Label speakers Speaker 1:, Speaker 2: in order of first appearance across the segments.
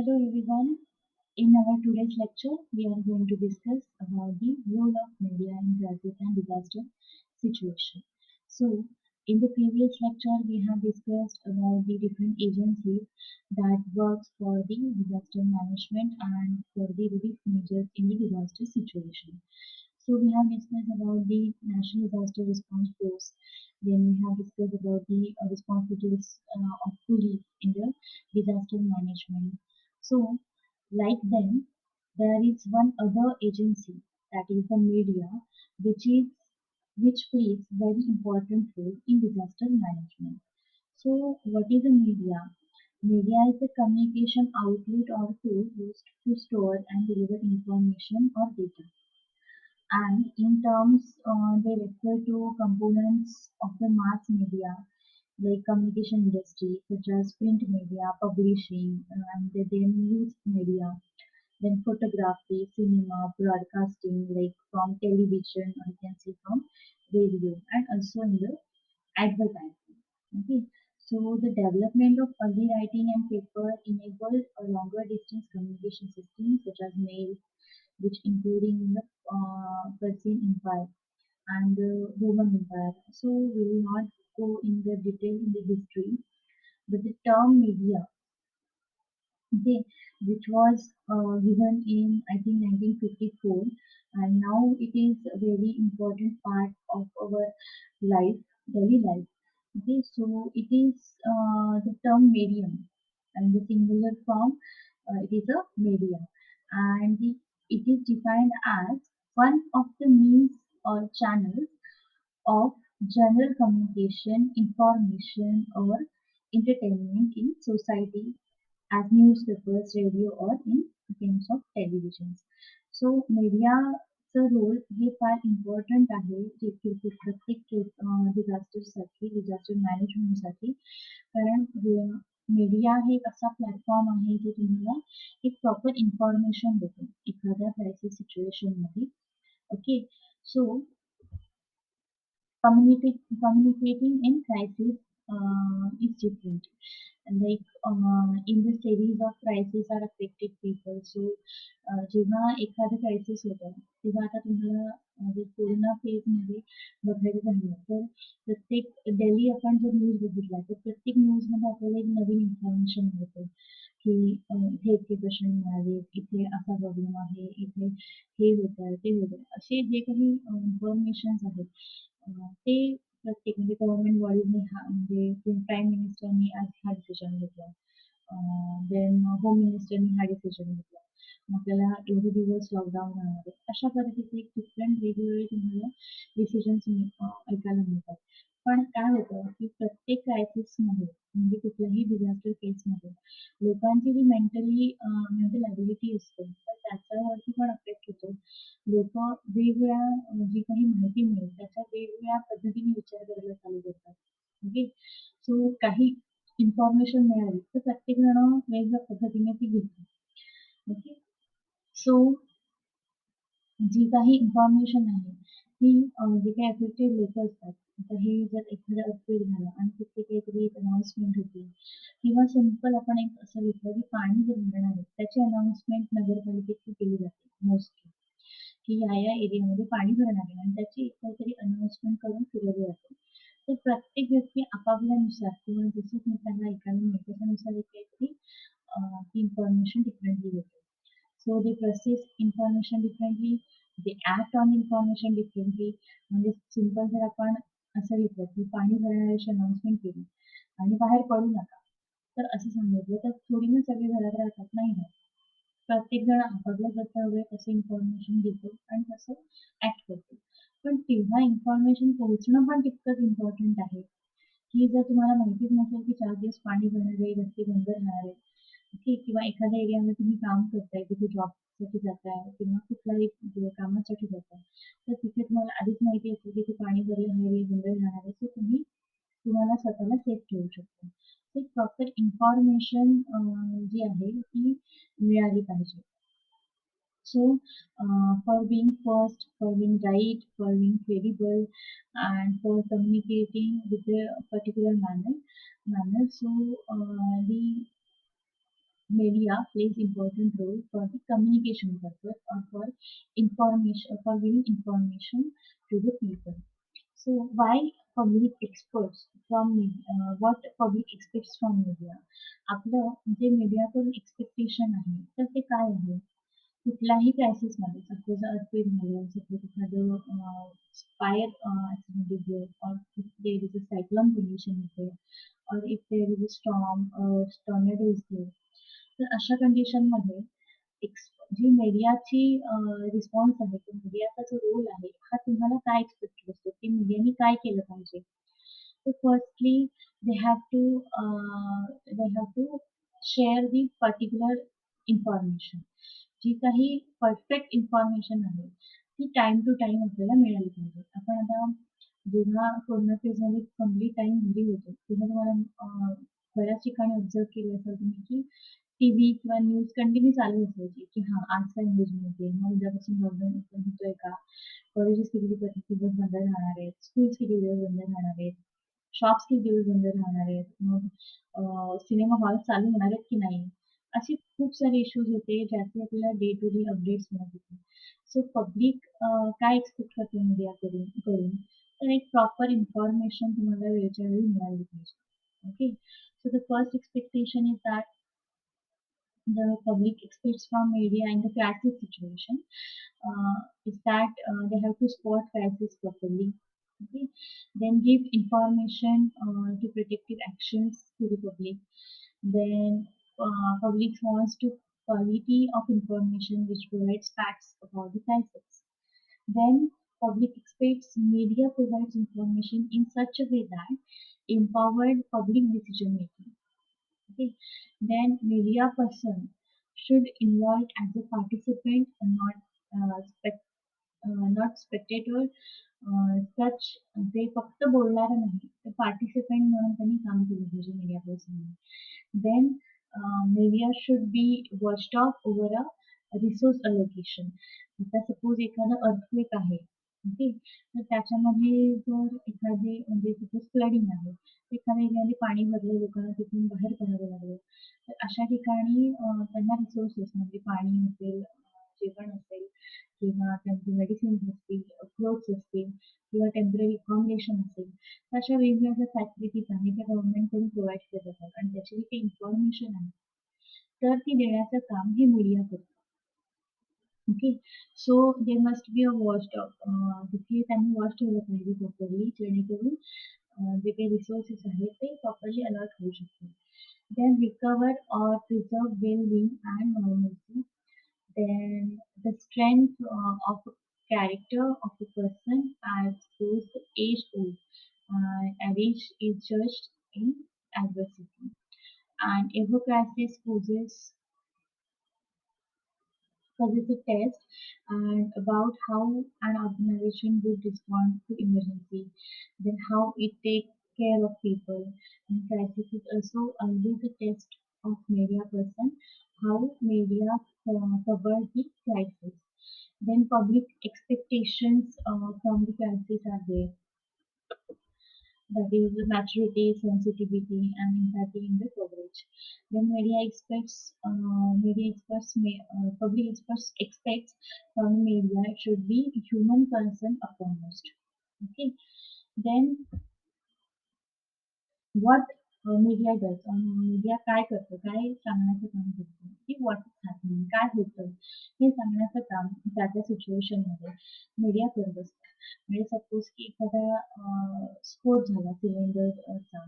Speaker 1: Hello everyone. In our today's lecture, we are going to discuss about the role of media in crisis and disaster situation. So, in the previous lecture, we have discussed about the different agencies that works for the disaster management and for the relief measures in the disaster situation. So we have discussed about the National Disaster Response Force. Then we have discussed about the responsibilities of police in the disaster management. So, like them, there is one other agency, that is the media, which is which plays very important role in disaster management. So, what is the media? Media is a communication outlet or tool used to store and deliver information or data, and in terms they refer to components of the mass media like communication industry such as print media, publishing, and then news media, then photography, cinema, broadcasting like from television, or you can see from radio, and also in the advertising. Okay, so the development of early writing and paper enabled a longer distance communication system such as mail, which including the Persian Empire and the Roman Empire. So we will not go in the detail in the history, but the term media, okay, which was given in I think 1954, and now it is a very important part of our life, daily life. Okay, so it is the term medium, and the singular form, it is a media, and it is defined as one of the means or channels of general communication, information, or entertainment in society as newspapers, radio, or in terms of televisions. So मीडियाचं role हे फार important आहे जे की प्रत्येक डिझास्टरसाठी, disaster मॅनेजमेंटसाठी. कारण media हे एक असा platform आहे जो तुम्हाला एक प्रॉपर इन्फॉर्मेशन देतो एखाद्या क्रायसिस सिच्युएशनमध्ये. Okay, so communicating in crisis is different. Like in the series of crises are affected people. So जेव्हा एखादं क्रायसिस होतं तेव्हा आता तुम्हाला जे कोरोना फेजमध्ये बघायचं झालं तर प्रत्येक डेली आपण जर न्यूज बघितला तर प्रत्येक न्यूजमध्ये आपल्याला एक नवीन इन्फॉर्मेशन मिळतं की इथे इतके पेशंट मिळाले, इथे असा प्रॉब्लेम आहे, इथे हे होत आहे, ते होत आहे, असे जे काही इन्फॉर्मेशन्स आहेत ते प्रत्येक म्हणजे गव्हर्नमेंट बॉडीजने हा म्हणजे प्राईम मिनिस्टरनी आज हा डिसिजन घेतला. देन होम मिनिस्टरनी हा डिसिजन घेतला. मग आपल्याला एवढे दिवस लॉकडाऊन राहणार आहे. अशा पद्धतीचे एक डिफरंट वेगवेगळे तुम्हाला डिसिजन्स ऐकायला मिळतात. पण काय होतं की प्रत्येक क्रायसिसमध्ये म्हणजे कुठल्याही डिझास्टर केसमध्ये लोकांची जी मेंटल ॲबिलिटी असते तर त्याच्यावरती पण अफेक्ट होतो. लोकं वेगवेगळ्या जी काही माहिती मिळेल त्याच्या वेगवेगळ्या पद्धतीने विचार करायला चालू करतात. ओके. सो काही इन्फॉर्मेशन मिळाली तर प्रत्येक जण वेगवेगळ्या पद्धतीने ती घेतो. ओके. सो जी काही इन्फॉर्मेशन आहे ती जे काही अफेक्टेड लोकं असतात. आता हे जर एखादा अर्थक्वेक झाला आणि तिथे काहीतरी एक अनाउन्समेंट होती किंवा सिंपल आपण एक असं घेतलं की पाणी जर भरणार आहे त्याची अनाउन्समेंट नगरपालिकेची केली जाते मोस्टली. की ह्या-ह्या एरियामध्ये पाणी भरणार आहे आणि त्याची काहीतरी अनाउन्समेंट करून फिरवली जाते. तर प्रत्येक व्यक्ती आपापल्यानुसार किंवा जसं त्यांना ऐकायला मिळेल त्याच्यानुसार एक काहीतरी ती इन्फॉर्मेशन डिफरंटली देते. So they process information differently, they act on information differently. म्हणजे सिंपल जर आपण असं घेतलं की पाणी भरणाऱ्याची अनाउन्समेंट केली आणि बाहेर पडू नका, तर असं सांगितलं तर थोडी ना सगळे घरात राहतात, नाही राहत. प्रत्येक जण आपापल्या जसं हवंय तसं इन्फॉर्मेशन घेतो आणि तसं ॲक्ट करतो. पण तेव्हा इन्फॉर्मेशन पोहोचणं पण तितकंच इम्पॉर्टंट आहे, की जर तुम्हाला माहितीच नसेल की 4 दिवस पाणी भरणार आहे, रस्ते बंद राहणार आहेत, ओके, किंवा एखाद्या एरियामध्ये तुम्ही काम करताय, तिथे जॉबसाठी जाताय किंवा कुठल्याही कामासाठी जाताय, तर तिथे तुम्हाला आधीच माहिती असेल की ते पाणी भरलं आहे, बंद राहणार आहे, तर तुम्ही तुम्हाला स्वतःला सेफ ठेवू शकता. एक प्रॉपर इन्फॉर्मेशन जी आहे ती मिळाली पाहिजे. So, for being first, for being right, for being credible, and for communicating with a particular manner. So, the media plays important role for the communication purpose or for information, for giving information to the people. So why public experts from what public expects from media? आपलं जे मीडियाकडून expectation आहे तर ते काय आहे? कुठल्याही क्रायसिसमध्ये suppose earthquake झालं, suppose एखादं fire accident is or if there is a cyclone condition is there or if there is a storm tornado is there. तर अशा कंडिशनमध्ये जी मीडियाची रिस्पॉन्स आहे, तो मीडियाचा जो रोल आहे, हा तुम्हाला काय एक्सपेक्टेड असतो, की मीडियाने काय केलं पाहिजे? तर firstly they have to they have to share the particular information. जी काही परफेक्ट इन्फॉर्मेशन आहे, ती टाईम टू टाईम आपल्याला मिळाली पाहिजे. आपण आता जेव्हा कोरोना फेजमध्ये कंप्लीट टाईम घरी होतो, तेव्हा तुम्हाला बऱ्याच ठिकाणी ऑब्झर्व्ह केलं असेल तुम्ही, की टीव्ही किंवा न्यूज कंटिन्यू चालू असायची, की हां, आज काय न्यूज मिळते, मग उद्यापासून लॉकडाऊन ओपन होतोय का? कॉलेजेस किती दिवस बंद राहणार आहेत, स्कूल्स किती दिवस बंद राहणार आहेत, शॉप्स किती दिवस बंद राहणार आहेत, मग सिनेमा हॉल चालू होणार आहेत की नाही? असे खूप सारे इश्यूज होते, ज्याचे आपल्याला डे टू डे अपडेट्स मिळत होते. सो पब्लिक काय एक्सपेक्ट करते मीडियाकडून कडून? तर एक प्रॉपर इन्फॉर्मेशन तुम्हाला वेळच्या वेळी मिळाली पाहिजे. Okay. So the first expectation is that the public expects from media in the crisis situation is that they have to spot crisis properly. Okay, then give information to protective actions to the public. Then public wants to quality of information which provides facts about the crisis. Then public expects media provides information in such a way that empowered public decision making. Okay. Then media person should involve as a participant and not spectator. Such ते फक्त बोलणारं नाही, तर participant म्हणून त्यांनी काम केलं पाहिजे media पर्सनने. Then media should be watched off over a resource allocation. आता सपोज एखादा अर्थक्वेक आहे, ओके, तर त्याच्यामध्ये जर एखादे म्हणजे सपोज फ्लडिंग आहे, एखाद्या एरियाने पाणी भरलं, लोकांना तिथून बाहेर पडावं लागलं, तर अशा ठिकाणी त्यांना रिसोर्सेस म्हणजे पाणी असेल, जेवण असेल किंवा त्यांचे मेडिसिन्स असतील, क्लोथ्स असतील किंवा टेम्पररी अकॉमोडेशन असेल, तर अशा वेगवेगळ्या फॅसिलिटीज आहेत त्या गव्हर्नमेंटकडून प्रोव्हाईड केल्या जातात आणि त्याची जी काही इन्फॉर्मेशन आहे, तर ती देण्याचं काम हे मीडिया करतं. Okay. So they must be a watched तिथे त्यांनी वॉच ठेवलं पाहिजे प्रॉपरली, जेणेकरून जे काही रिसोर्सेस आहेत ते प्रॉपरली अलॉट होऊ शकतील. Then recover or preserve well-being and normalcy. Then the strength of character of a person as goes age old. Age is judged in adversity. And every crisis poses a test and about how an organization would respond to emergency, then how it takes care of people. And crisis is also always a test of media person, how media cover the crisis. Then public expectations from the crisis are there. That is maturity, sensitivity, and empathy in the coverage. Then media experts public experts expects from media should be human concern uppermost. Okay. Then what media does media काय करतं, काय सांगण्याचं काम करतं, की what is happening, काय होतं, हे सांगण्याचं काम त्या त्या सिच्युएशनमध्ये मीडिया करत असतं. म्हणजे सपोज की एखादा स्फोट झाला सिलेंडरचा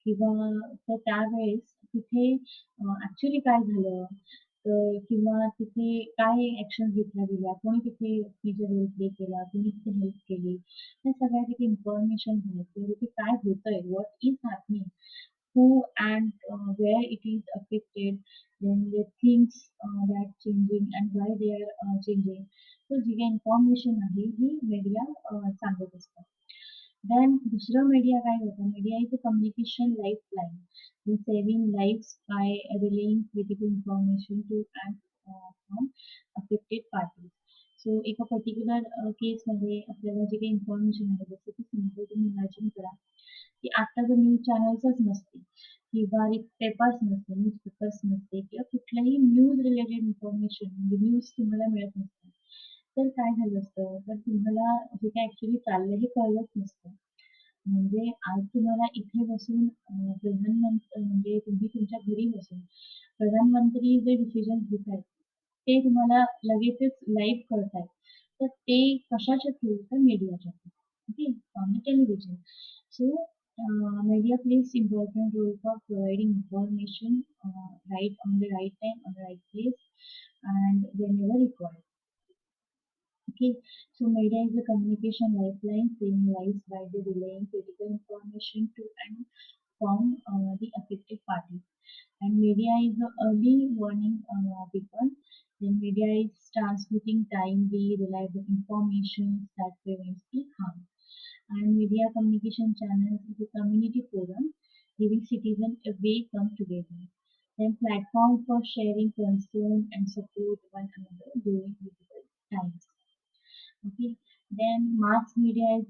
Speaker 1: किंवा तर त्यावेळेस तिथे ॲक्च्युअली काय झालं, तर किंवा तिथे काय ॲक्शन घेतल्या गेल्या, कोणी तिथे मेजर रोल प्ले केला, कोणी तिथे हेल्प केली, त्या सगळ्या तिथे इन्फॉर्मेशन हवं, किंवा तिथे काय होतंय, what is happening, who and where it is affected, then the things that changing and why they are changing. So जी काही इन्फॉर्मेशन आहे ही मीडिया सांगत असतात. Then दुसरं मीडिया काय करतं, media is a communication lifeline, saving lives by relaying critical information to and from affected parties. सो एका particular केसमध्ये आपल्याला जे काही इन्फॉर्मेशन आहे, जसं की समजा तुम्ही इमॅजिन करा की आता जर न्यूज चॅनल्सच नसते किंवा पेपर्स नसते, न्यूजपेपर्स नसते किंवा कुठल्याही न्यूज रिलेटेड इन्फॉर्मेशन म्हणजे न्यूज तुम्हाला मिळत नसतं. तर काय झालं असतं, तर तुम्हाला जे काही ॲक्चुअली चाललंय हे कळलंच नसतं. म्हणजे आज तुम्हाला इथे बसून प्रधानमंत्री म्हणजे तुम्ही तुमच्या घरी बसून प्रधानमंत्री जे डिसिजन घेत आहेत, ते तुम्हाला लगेचच लाईव्ह कळतायत. तर ते कशाच्या थ्रू? तर मीडियाच्या through. Okay. On the television. So media plays important role for providing information right on the right time, on the right place, and whenever required. Okay, so media is a communication lifeline saving lives by the relaying critical information to and from the affected parties. And media is the early warning people. Then media is transmitting timely, reliable information that prevents the harm. And media communication channels is a community forum giving citizens a way come together. Then platform for sharing concern and support one another during difficult times. Okay. Then mass media is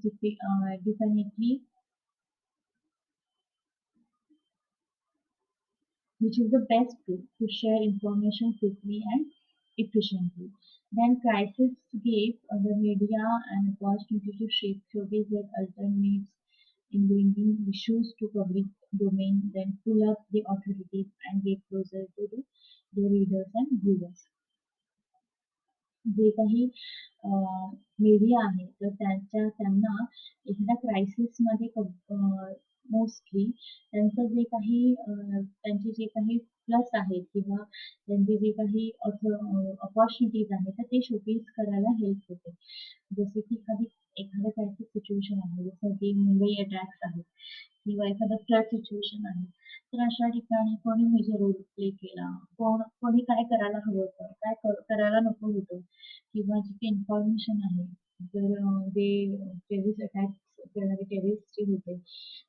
Speaker 1: definitely which is the best way to share information quickly and efficiently. Then crisis gave the media an opportunity to shape showcase their alternates in bringing issues to public domain, then pull up the authorities and get closer to the readers and viewers. जे काही media आहे तर त्यांना एखाद्या क्रायसिसमध्ये mostly त्यांचं जे काही त्यांचे जे काही plus आहेत किंवा त्यांचे जे काही अपॉर्च्युनिटीज आहेत तर ते शोकेस करायला हेल्प होते. जसे की एखादं क्रायसिस सिच्युएशन आहे जसं की मुंबई अटॅक्स आहे किंवा एखादं फ्लड सिच्युएशन आहे. तर अशा ठिकाणी कोणी मेजर रोल प्ले केला, कोणी काय करायला हवं होतं, काय करायला नको होतं किंवा जी काही इन्फॉर्मेशन आहे, तर जे टेररिस्ट अटॅक्स करणारे टेररिस्ट जे होते,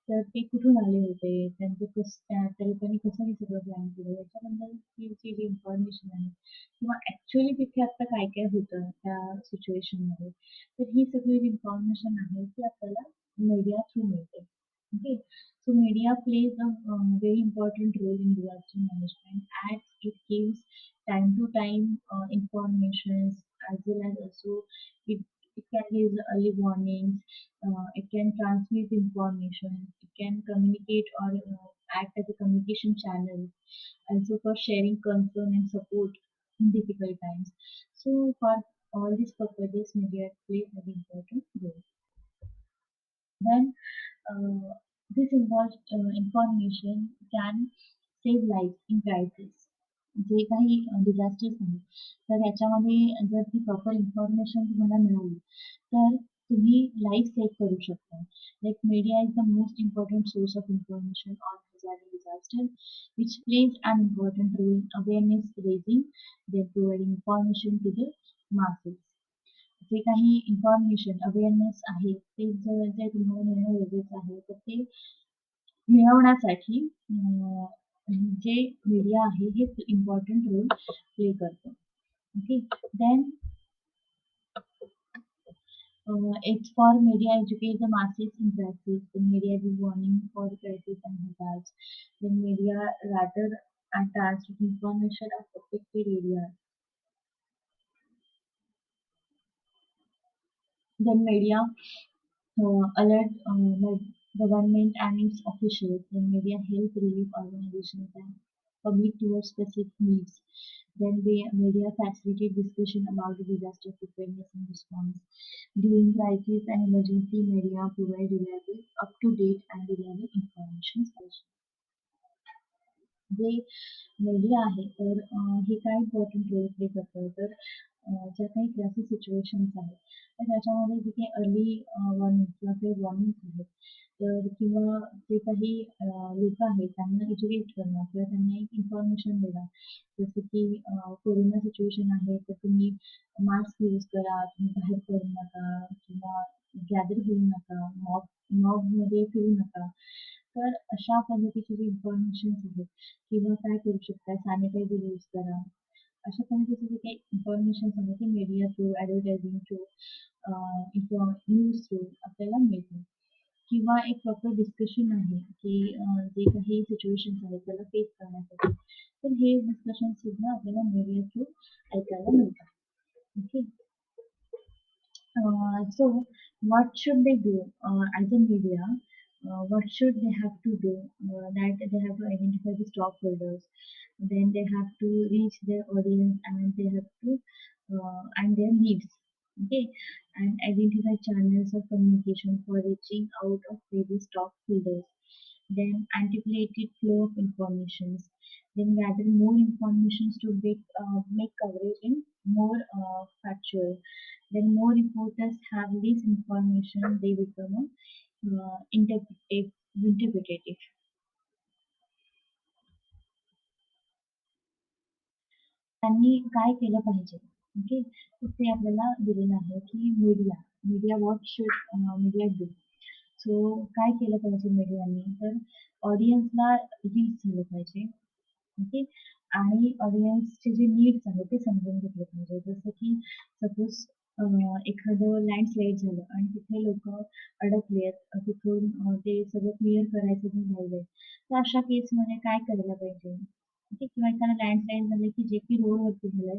Speaker 1: तर ते कुठून आले होते, त्यांचं त्या लोकांनी कसं हे सगळं प्लॅन केलं, याच्याबद्दलची जी इन्फॉर्मेशन आहे किंवा ॲक्चुअली तिथे आता काय-काय होतं त्या सिच्युएशनमध्ये, तर ही सगळी जी इन्फॉर्मेशन आहे ती आपल्याला मीडिया थ्रू मिळते. Okay, so media plays a very important role in disaster management as it gives time to time information as well as also it, it can give early warnings, it can transmit information, it can communicate or act as a communication channel, also for sharing concern and support in difficult times. So for all these purposes, media plays an important role. Then this involves information can save lives in crisis. जे काही disasters आहेत, तर याच्यामध्ये जर ती proper information तुम्हाला मिळाली, तर तुम्ही लाईफ सेव्ह करू शकता. Like media is the most important source of information on hazard and disaster, which plays an important role in awareness raising, then providing information to the masses. जे काही information, awareness आहे, ते जे तुम्हाला मिळणं गरजेचं आहे, तर ते मिळवण्यासाठी जे मीडिया आहे हे इम्पॉर्टंट रोल प्ले करतं. Okay. Then it's for media educate the masses in crisis. The media give warning for crisis and hazards. The media rather and transmit information of affected areas. Then media alert government and its officials. Then media help relief organizations and public towards specific needs. Then the media facilitate discussion about the disaster preparedness and response. During crisis and emergency, media provide reliable, up-to-date and reliable information. J media आहे तर हे काय important role play करतं तर ज्या काही crisis situations आहेत तर त्याच्यामध्ये जे काही अर्ली वॉर्निंग किंवा काही वॉर्निंग्स आहेत तर किंवा जे काही लोकं आहेत त्यांना एज्युकेट करणं किंवा त्यांना एक इन्फॉर्मेशन देणं जसं की कोरोना सिच्युएशन आहे तर तुम्ही मास्क यूज करा, तुम्ही बाहेर पडू नका किंवा गॅदर होऊ नका, मॉबमध्ये फिरू नका. तर अशा पद्धतीची जी इन्फॉर्मेशन्स आहेत किंवा काय करू शकता, सॅनिटायझर यूज करा. अशा पद्धतीचे जे काही इन्फॉर्मेशन्स आहेत ते media through, advertising through, news through आपल्याला मिळते. किंवा एक प्रॉपर डिस्कशन आहे, की जे काही सिच्युएशन्स आहेत त्याला फेस करण्यासाठी. तर हे डिस्कशन सुद्धा आपल्याला मीडिया थ्रू ऐकायला मिळतात. Okay. So what should they do as a media? What should they have to do? That they have to identify the stockholders, then they have to reach their audience, and they have to and their needs. Okay, and identify channels of communication for reaching out of various stockholders. Then anticipated flow of informations. Then gather more informations to make coverage in more factual. When more reporters have this information, they become interpretative. त्यांनी काय केलं पाहिजे? Okay. तर ते आपल्याला दिलेलं आहे, की media what should media do? So काय केलं पाहिजे मीडियाने? तर ऑडियन्सला रीच झालं पाहिजे. ओके. आणि ऑडियन्सचे जे नीड्स आहेत ते समजून घेतले पाहिजे. जसं की सपोज एखादं लँडस्लाईड झालं आणि तिथे लोकं अडकलेत. तिथून ते सगळं क्लिअर करायचं पण राहिलंय. तर अशा केसमध्ये काय करायला पाहिजे? ओके. किंवा एखादा लँडस्लाईड झालं की जे की रोडवरती झालंय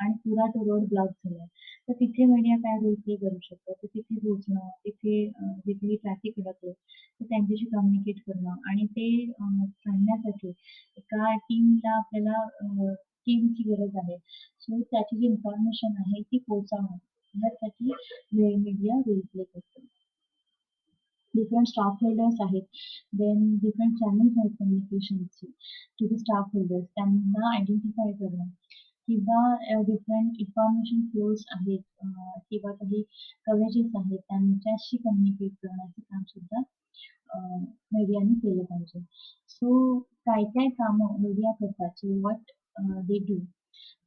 Speaker 1: आणि पुरा तो रोड ब्लॉक झालाय. तर तिथे मीडिया काय रोल प्ले करू शकतं? तर तिथे पोहोचणं, तिथे जे काही ट्रॅफिक अडकलं, तर त्यांच्याशी कम्युनिकेट करणं आणि ते काढण्यासाठी एका टीमला आपल्याला टीमची गरज आहे. सो त्याची जी इन्फॉर्मेशन आहे ती पोहोचवणं यासाठी मीडिया रोल प्ले करतो. डिफरंट स्टॉक होल्डर्स आहेत. देन डिफरंट चॅनल्स आहेत कम्युनिकेशनचे टू द स्टॉक होल्डर्स त्यांना आयडेंटिफाय करणं किंवा डिफरंट इन्फॉर्मेशन फ्लोज आहेत किंवा काही कव्हरेजेस आहेत त्यांच्याशी कम्युनिकेट करण्याचं काम सुद्धा मीडियाने केलं पाहिजे. सो काय-काय कामं मीडिया करतात. So what they do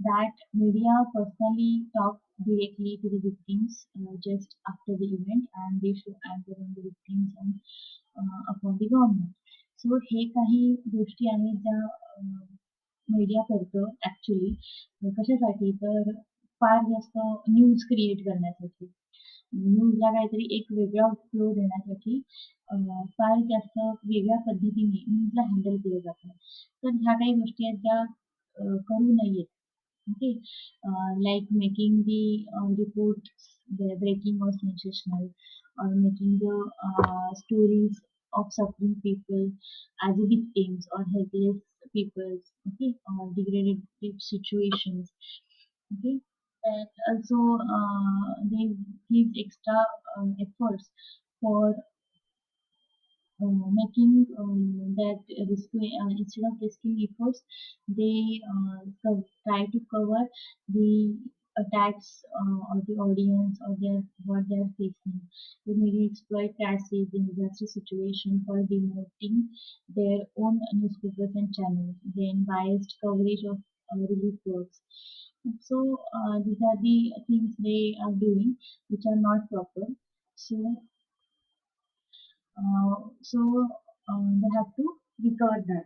Speaker 1: that media personally talk directly to the victims just after the event and they show anger on the victims and upon the government. So हे काही गोष्टी आहेत ज्या मीडिया करतं ॲक्चुअली. कशासाठी? तर फार जास्त news create करण्यासाठी. न्यूजला काहीतरी एक वेगळा फ्लो देण्यासाठी फार जास्त वेगळ्या पद्धतीने न्यूजला हँडल केलं जातं. तर ह्या काही गोष्टी आहेत ज्या करू नयेत. Okay, like making the reports the breaking or sensational, or making the stories of suffering people as victims or helpless people, okay, or degraded situations, okay, and also they give extra efforts for making that instead of risking efforts, they try to cover the attacks of the audience or their what they are facing. They maybe exploit crisis in disaster situation for demoting their own newspapers and channels, then biased coverage of relief works. So these are the things they are doing which are not proper. So they have to recover that.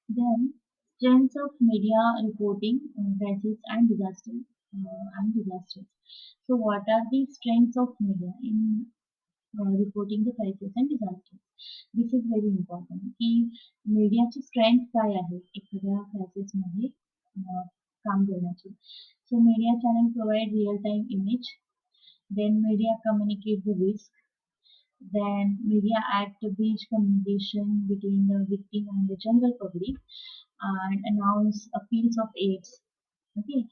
Speaker 1: Then strengths of media reporting crisis and disasters. So what are the strengths of media in reporting the crisis and disasters? This is very important. की मीडियाची strength काय आहे एखाद्या क्रायसिसमध्ये काम करण्याची. So media channel provide real time image. Then media communicate the risk. Then media act to bridge communication between the victim and the general public and announce appeals of aids. Okay.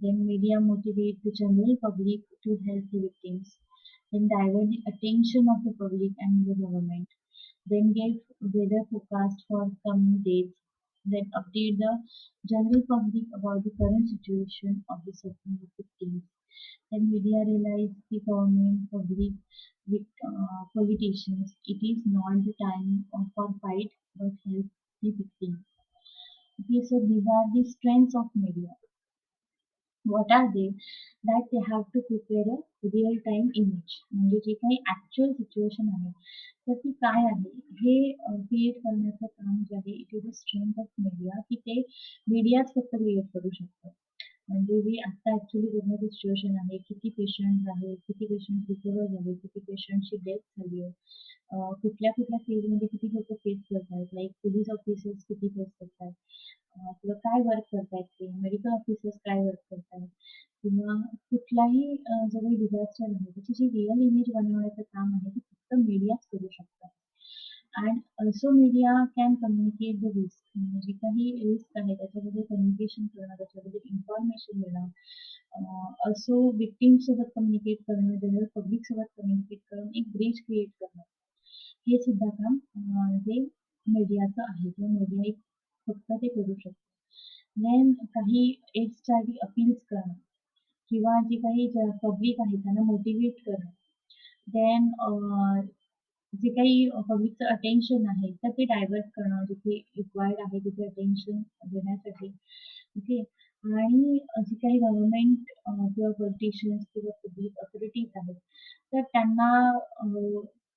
Speaker 1: Then media motivate the general public to help the victims. Then divert the attention of the public and the government. Then give weather forecast for coming days. Then update the general public about the current situation of the suffering of victims. Then media realize the government, public, with politicians. It is not the time for fight, but help the victim. Okay, so these are the strengths of media. What are they? That they have to prepare a real time image. म्हणजे जे काही actual situation आहे, तर ती काय आहे हे create करण्याचं काम जे आहे it is the strength of media की ते मीडियाच फक्त क्रिएट करू शकतं. म्हणजे जे आत्ता ॲक्चुअली बघण्याचं सिच्युएशन आहे, किती पेशंट्स आहेत, किती पेशंट्स रिकव्हर झाले, किती पेशंट्सची डेथ झाली आहे. कुठल्या-कुठल्या फील्डमध्ये किती लोकं फेस करतायत, लाइक पोलिस ऑफिसर्स किती फेस करतायत, किंवा काय वर्क करतायत ते, मेडिकल ऑफिसर्स काय वर्क करतायत, किंवा कुठलाही जो काही डिझास्टर आहे, त्याची जी रिअल इमेज बनवण्याचं काम आहे, ते फक्त मीडियाच करू शकतात. And also media can communicate the risk. म्हणजे जे काही रिस्क आहे त्याच्याबद्दल कम्युनिकेशन करणं, त्याच्याबद्दल इन्फॉर्मेशन देणं, अल्सो व्हिक्टिम्ससोबत कम्युनिकेट करणं, जनरल पब्लिकसोबत कम्युनिकेट करून एक ब्रिज क्रिएट करणं. हे सुद्धा काम जे मीडियाचं आहे किंवा मीडिया एक फक्त ते करू शकतं. देन काही एड्ससाठी अपील्स करणं किंवा जे काही पब्लिक आहे त्यांना मोटिव्हेट करणं. देन जे काही पब्लिकचं अटेन्शन आहे, तर ते डायव्हर्ट करणं, जिथे रिक्वायर्ड आहे तिथे अटेन्शन देण्यासाठी. ओके. आणि जे काही गव्हर्नमेंट किंवा पॉलिटिशियन्स किंवा पब्लिक ऑथॉरिटीज आहेत, तर त्यांना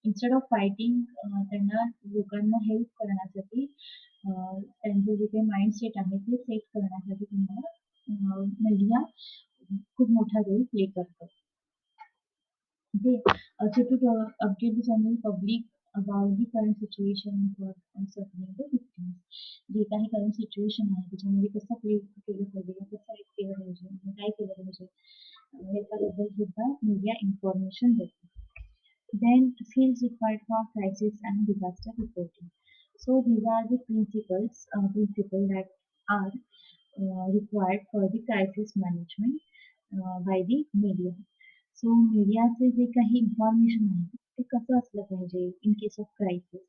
Speaker 1: इन्स्टेड ऑफ फायटिंग त्यांना लोकांना हेल्प करण्यासाठी त्यांचं जे काही माइंडसेट आहे ते सेट करण्यासाठी तुम्हाला मीडिया खूप मोठा रोल प्ले करतं. Okay. To update the general public about the current situation for suffering the victims. जे काही करंट सिच्युएशन आहे त्याच्यामध्ये कसं प्ले केलं पाहिजे, कसं ॲक्ट केलं पाहिजे, आणि काय केलं पाहिजे, याच्याबद्दल सुद्धा मीडिया इन्फॉर्मेशन देते. Then skills required for crisis and disaster reporting. So these are the principles that are required for the crisis management by the media. सो मीडियाचे जे काही इन्फॉर्मेशन आहे, ते कसं असलं पाहिजे इन केस ऑफ क्रायसिस.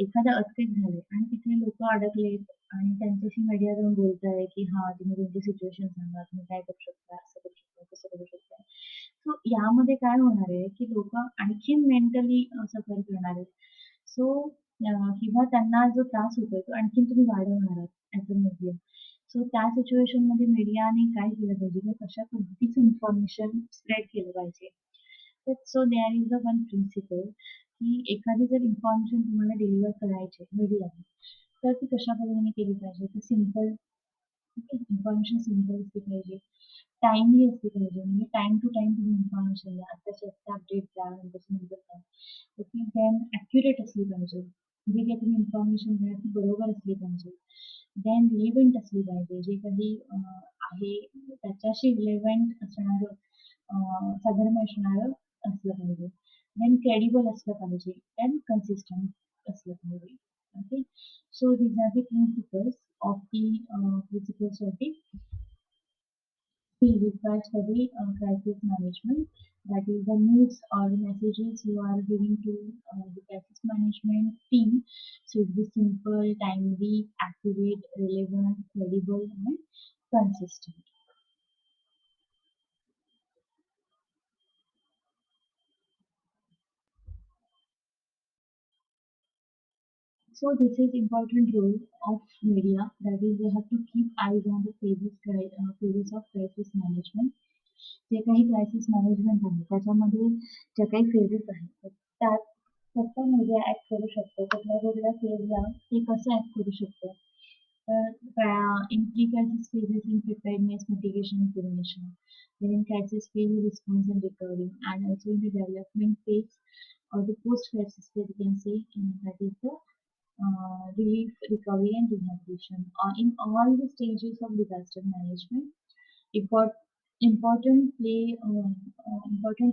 Speaker 1: एखादं अर्थक्वेक झालंय आणि तिथे लोकं अडकलेत आणि त्यांच्याशी मीडिया जाऊन बोलताय, की हां, तुम्ही तुमची सिच्युएशन सांगा, तुम्ही काय करू शकता, असं करू शकता, तसं करू शकता. सो यामध्ये काय होणार आहे, की लोकं आणखीन मेंटली सफर करणार आहेत. सो किंवा त्यांना जो त्रास होतोय, तो आणखीन तुम्ही वाढवणार आहात ॲज अ मीडिया. सो त्या सिच्युएशनमध्ये मीडियाने काय केलं पाहिजे, किंवा कशा पद्धतीचं इन्फॉर्मेशन स्प्रेड केलं पाहिजे. तर so there is a one principle, की एखादी जर इन्फॉर्मेशन तुम्हाला डिलिव्हर करायची आहे मीडियाने, तर ती कशा पद्धतीने केली पाहिजे. ती सिंपल, इन्फॉर्मेशन सिंपल असली पाहिजे. टाईमली असली पाहिजे. म्हणजे टाईम टू टाईम तुम्ही इन्फॉर्मेशन द्या. आत्ताच्या आत्ता अपडेट द्या, नंतरच्या नंतर द्या. ओके. देन ॲक्युरेट असली पाहिजे. जे काही तुम्ही इन्फॉर्मेशन द्या ती बरोबर असली पाहिजे. देन रिलेव्हंट असली पाहिजे. जे काही आहे त्याच्याशी रिलेव्हंट असणारं, साधर्म्य असणारं असलं पाहिजे. देन क्रेडिबल असलं पाहिजे. देन कन्सिस्टंट असलं पाहिजे. Okay. So these are the principles of the he requires for the crisis management. That is the news or the messages you are giving to the crisis management team should be simple, timely, accurate, relevant, credible, and consistent. So this is important role of media. That is, they have to keep eyes on the phases of crisis management. जे काही crisis management आहे त्याच्यामध्ये ज्या काही phases आहेत तर त्यात फक्त media act करू शकतो. कुठल्या-कुठल्या फेजला ते कसं ॲक्ट करू शकतं. तर इन pre crisis phases in preparedness, mitigation, prevention. Then in crisis phase, response and recovery, and also in the development phase or the post-crisis phase, we can say that is the relief, recovery, and rehabilitation. In all the stages of disaster management, import, important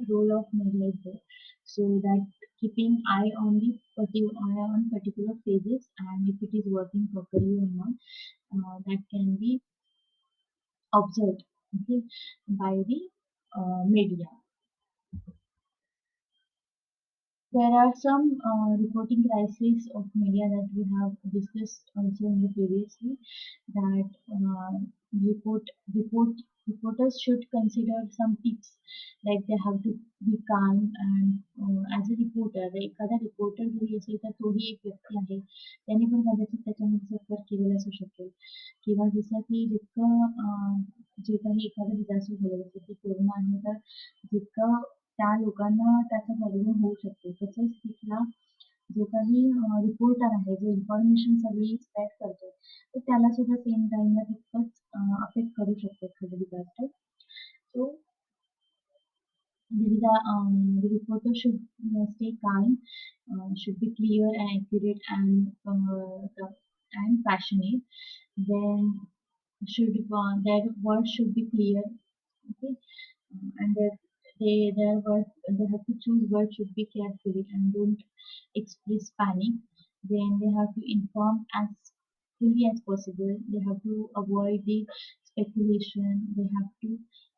Speaker 1: role of media is there, so that keeping eye on particular phases, and if it is working properly or not, that can be observed, okay, by the media. There are some reporting crises of media that we have discussed also in the previously, that report report reporters should consider some tips, like they have to be calm, and as a reporter एखादा reporter जरी असेल तर तोही एक व्यक्ती आहे, त्याने पण कदाचित त्याच्यामध्ये सफर केलेलं असू शकेल, किंवा जसं की जितकं जे काही एखादं डिझास्टर झालं जसं की कोरोना आहे, तर जितकं त्या लोकांना त्याचा प्रॉब्लेम होऊ शकतो. तसंच तिथला जो काही रिपोर्टर आहे, जो इन्फॉर्मेशन सगळी स्प्रेड करतो, तर त्याला सुद्धा सेम टाईमला तितकंच अफेक्ट करू शकतो एखादं disaster. So the reporter should stay calm, should be clear and accurate and passionate. Then should their words should be clear, okay, and their words they have to choose words should be carefully and don't express panic. Then they have to inform as fully as possible. They have to avoid the speculation. They have to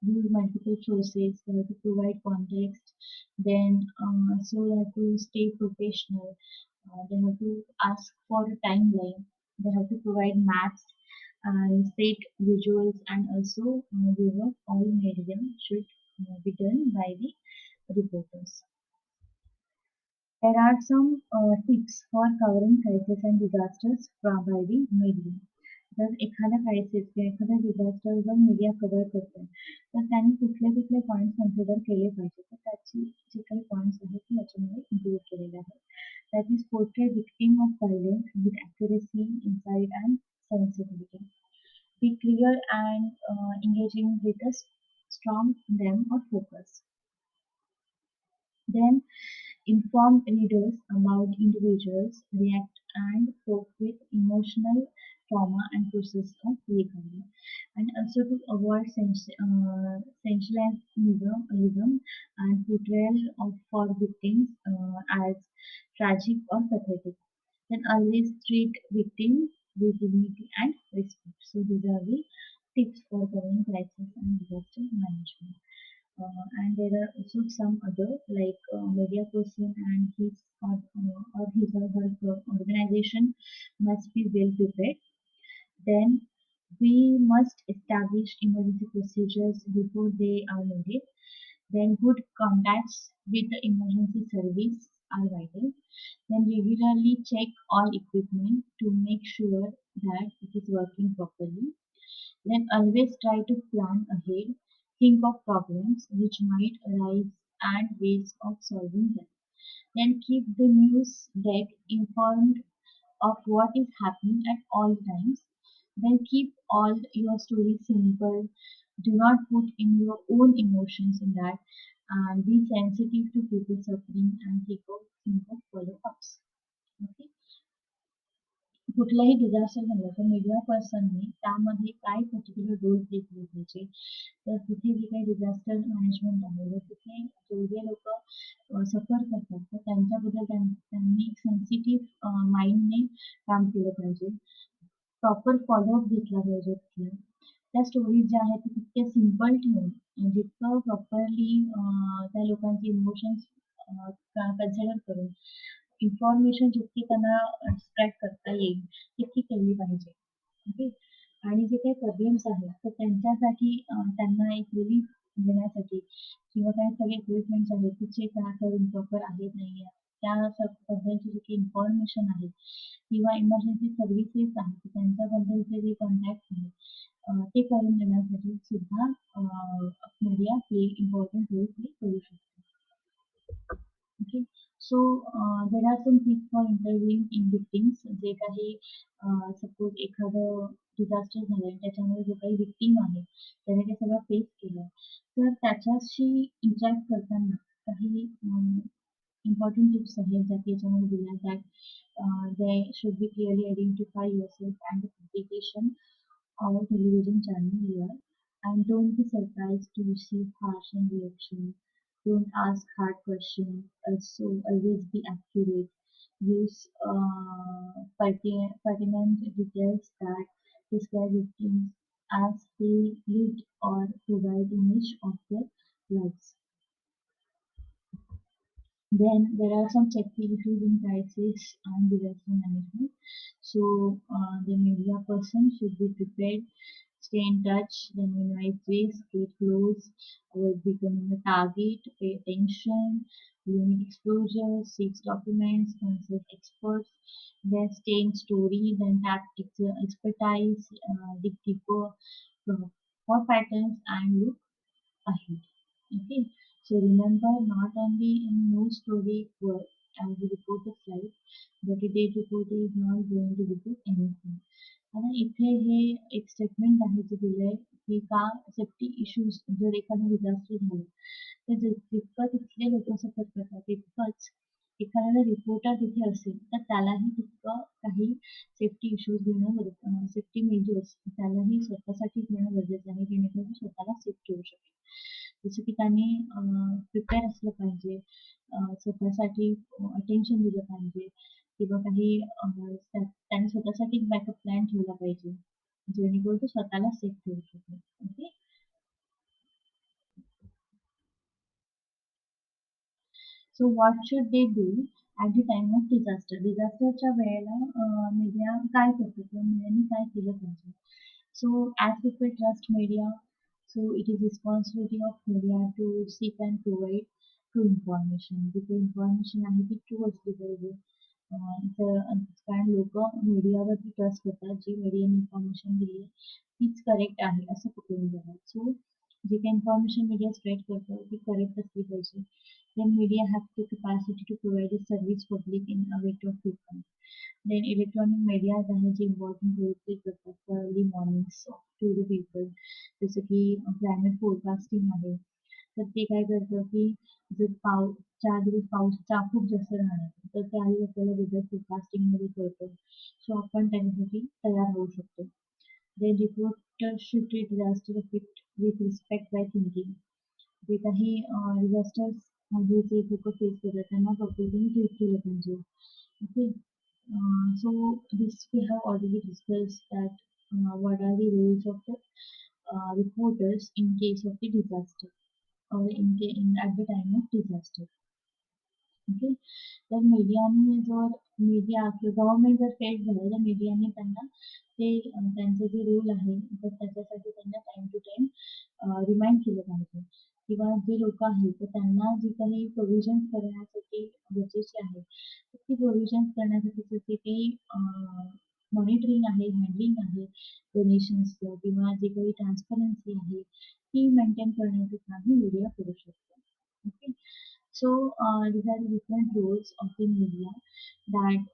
Speaker 1: use multiple sources. They have to provide context. Then so they have to stay professional. They have to ask for a timeline. They have to provide maps and set visuals, and also use of all medium should be done by the reporters. There are some tips for covering crises and disasters from by the media. जर एखादा crisis किंवा एखादा disaster जर media cover करतोय तर त्यांनी कुठले कुठले पॉईंट्स कन्सिडर केले पाहिजे तर त्याची जे काही पॉईंट्स आहेत ते याच्यामध्ये इन्क्लूड केलेले आहेत. That is portray victim of violence with accuracy insight and sensitivity. Be clear and engaging with a strong them or focus. Then inform readers about individuals react and cope with emotional trauma and process of recovery. And also to avoid sensationalism and portrayal of for victims as tragic or pathetic. Then always treat victims with dignity and respect. So these are the tips for covering crisis and disaster management. And there are also some other like media person and or his or her organization must be well prepared. Then we must establish emergency procedures before they are needed. Then good contacts with the emergency service are vital. Then regularly check all equipment to make sure that it is working properly. Then always try to plan ahead, think of problems which might arise and ways of solving them. Then keep the news deck informed of what is happening at all times. Then keep all your stories simple. Do not put in your own emotions in that, and be sensitive to people suffering and think of follow-ups. Okay. कुठलाही disaster झालं तर media पर्सनने त्यामध्ये काय particular role play केले पाहिजे. तर तिथे जे काही डिझास्टर मॅनेजमेंट आहे तर तिथे जेवढे लोक सफर करतात तर त्यांच्याबद्दल त्यांनी एक सेन्सिटिव्ह माइंडने काम केलं पाहिजे. प्रॉपर फॉलोअप घेतला पाहिजे तिथला. त्या स्टोरीज ज्या आहेत ते तितक्या सिम्पल ठेवून जितकं प्रॉपरली त्या लोकांचे इमोशन्स कन्सिडर करून इन्फॉर्मेशन जितकी त्यांना स्प्रेड करता येईल तितकी केली पाहिजे. ओके. आणि जे काही प्रॉब्लेम्स आहेत तर त्यांच्यासाठी त्यांना एक रिलीफ देण्यासाठी किंवा काही सगळे इक्विपमेंट्स आहेत ते चेक करून प्रॉपर आहेत नाही आहे त्या बद्दलची जी काही इन्फॉर्मेशन आहे किंवा इमर्जन्सी सर्व्हिसेस आहेत तर त्यांच्याबद्दलचे जे कॉन्टॅक्ट आहेत ते करून देण्यासाठी सुद्धा media play important role play करू शकते. Okay. So there are some tips for interviewing in victims. जे काही सपोज एखादं डिझास्टर झालं आणि त्याच्यामध्ये जो काही विक्टीम आहे त्याने ते सगळं फेस केलं तर त्याच्याशी इंटरॅक्ट करताना काही इम्पॉर्टंट टिप्स आहेत ज्या की याच्यामध्ये दिल्या that they should be clearly identify yourself and application or television channel here, and don't be surprised to receive harsh and reaction. Don't ask hard questions. Also, always be accurate. Use pertinent details that describe victims as they lived or provide image of their lives. Then there are some checklists in crisis and disaster management. So the media person should be prepared, stay in touch, then minimize risk, get close, avoid becoming a target, pay attention, limit exposure, seek documents, consult experts, then stay in story, then tap expertise, dig deeper for patterns and look ahead. Okay, so remember not only in news story work as the reporter's life, but a day reporter is not going to report anything. आणि इथे हे एक statement आहे जे दिलंय की का safety issues जर एखादं disaster झालं तर जितकं तिथले लोक सफर करतात तितकंच एखाद्याला रिपोर्टर तिथे असेल तर त्यालाही तितकं काही सेफ्टी इश्यूज घेणं सेफ्टी मेजर्स त्यालाही स्वतःसाठी घेणं गरजेचं आहे जेणेकरून स्वतःला सेफ ठेवू शकेल जसं की त्यांनी प्रिपेअर असलं पाहिजे स्वतःसाठी अटेन्शन दिलं पाहिजे किंवा काही त्याने स्वतःसाठी एक बॅकअप प्लॅन ठेवला पाहिजे जेणेकरून तो स्वतःला सेफ ठेवू शकेल okay so what should they do at the time of डिझास्टरच्या वेळेला मीडिया काय करतो किंवा मीडियाने काय केलं पाहिजे so as people trust media so it is responsibility of media to seek and provide true information जिथे इन्फॉर्मेशन आहे ती ट्रू असली पाहिजे तर कारण लोक मीडियावरती ट्रस्ट करतात जी मीडियाने इन्फॉर्मेशन दिली तीच करेक्ट आहे असं पकडून जातात सो जी काही इन्फॉर्मेशन मीडिया स्प्रेड करतो ती करेक्ट असली पाहिजे then media have the capacity to provide a service public in a way of frequent. Then electronic media आहे जे important role play करतात early mornings to the people जसं की climate forecasting आहे तर ते काय करतं की जर 4 दिवस पाऊसचा खूप जास्त राहणार तर त्यावेळी आपल्याला वेदर फोरकास्टिंग मध्ये कळतं सो आपण त्याच्यासाठी तयार होऊ शकतो then reporter should treat disaster effect with respect by thinking जे काही डिझास्टर्स मध्ये जे लोक फेस करतात त्यांना पद्धतीने ट्रीट केलं पाहिजे okay so this we have already discuss that what are the roles of the reporters in case of the disaster or at the time of disaster okay तर मीडियाने जर मीडिया किंवा गव्हर्नमेंट जर फेल झालं तर मीडियाने त्यांना ते त्यांचं जे रूल आहे तर त्याच्यासाठी त्यांना टाइम टू टाइम रिमाइंड केलं पाहिजे किंवा जे लोक आहेत तर त्यांना जी काही प्रोव्हिजन्स करण्यासाठी गरजेचे आहे तर ती प्रोव्हिजन्स करण्यासाठी जे काही मॉनिटरिंग आहे हँडलिंग आहे डोनेशन्सचं किंवा जे काही ट्रान्सपरन्सी आहे ती मेंटेन करण्याचं काम मीडिया करू शकतो okay So these are the different roles of the media that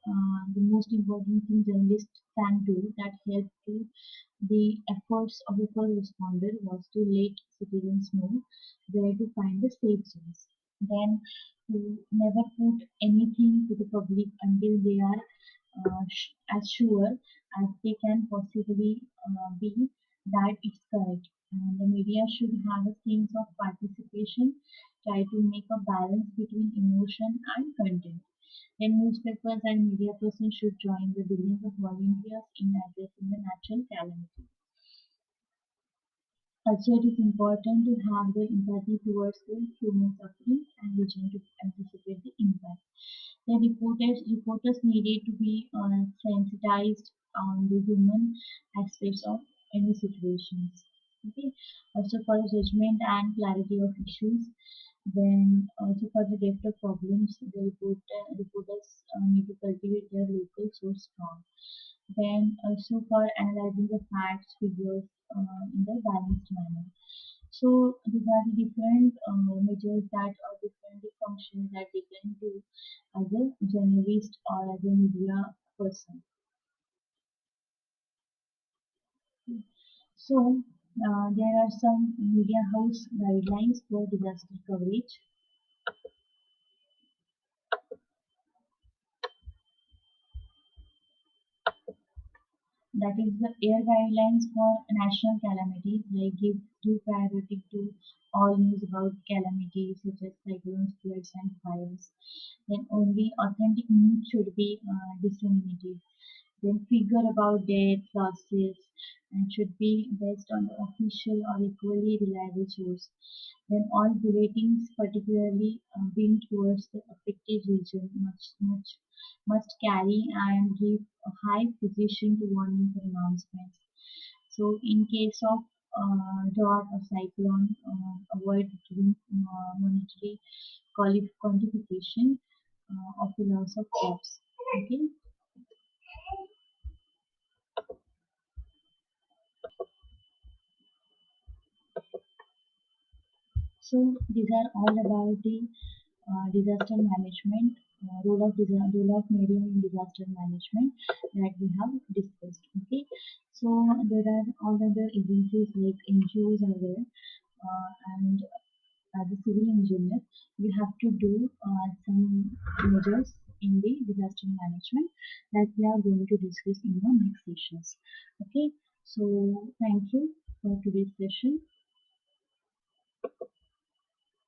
Speaker 1: the most important thing journalists can do that help to the efforts of the first responder was to let citizens know where to find the safe zones. Then to never put anything to the public until they are as sure as they can possibly be that it's correct. And the media should have a sense of participation, try to make a balance between emotion and content. Then newspapers and media persons should join the billions of volunteers in addressing the natural calamity. Also, it is important to have the empathy towards the human suffering and vision to anticipate the impact. The reporters needed to be sensitized on the human aspects of any situations. Okay. Also for the judgment and clarity of issues. Then also for the depth of problems, the reporters need to cultivate their local source strong. Then also for analyzing the facts, figures in the balanced manner. So these are the different measures that are different functions that they can do as a journalist or as a media person. So there are some media house guidelines for disaster coverage. That is the air guidelines for national calamities, like give due priority to all news about calamities such as cyclones, floods, and fires. Then only authentic news should be disseminated. Then figure about death, losses, and should be based on the official or equally reliable source. Then all bulletins, particularly being towards the affected region, must carry and give a high precision to warning announcements. So, in case of drought or cyclone, avoid giving monetary quantification of the loss of crops. Okay, so these are all about the disaster management. role of media in disaster management that we have discussed. Okay, so there are all other agencies like NGOs are there, and as a civil engineer, you have to do some measures in the disaster management that we are going to discuss in the next sessions. Okay, so thank you for today's session.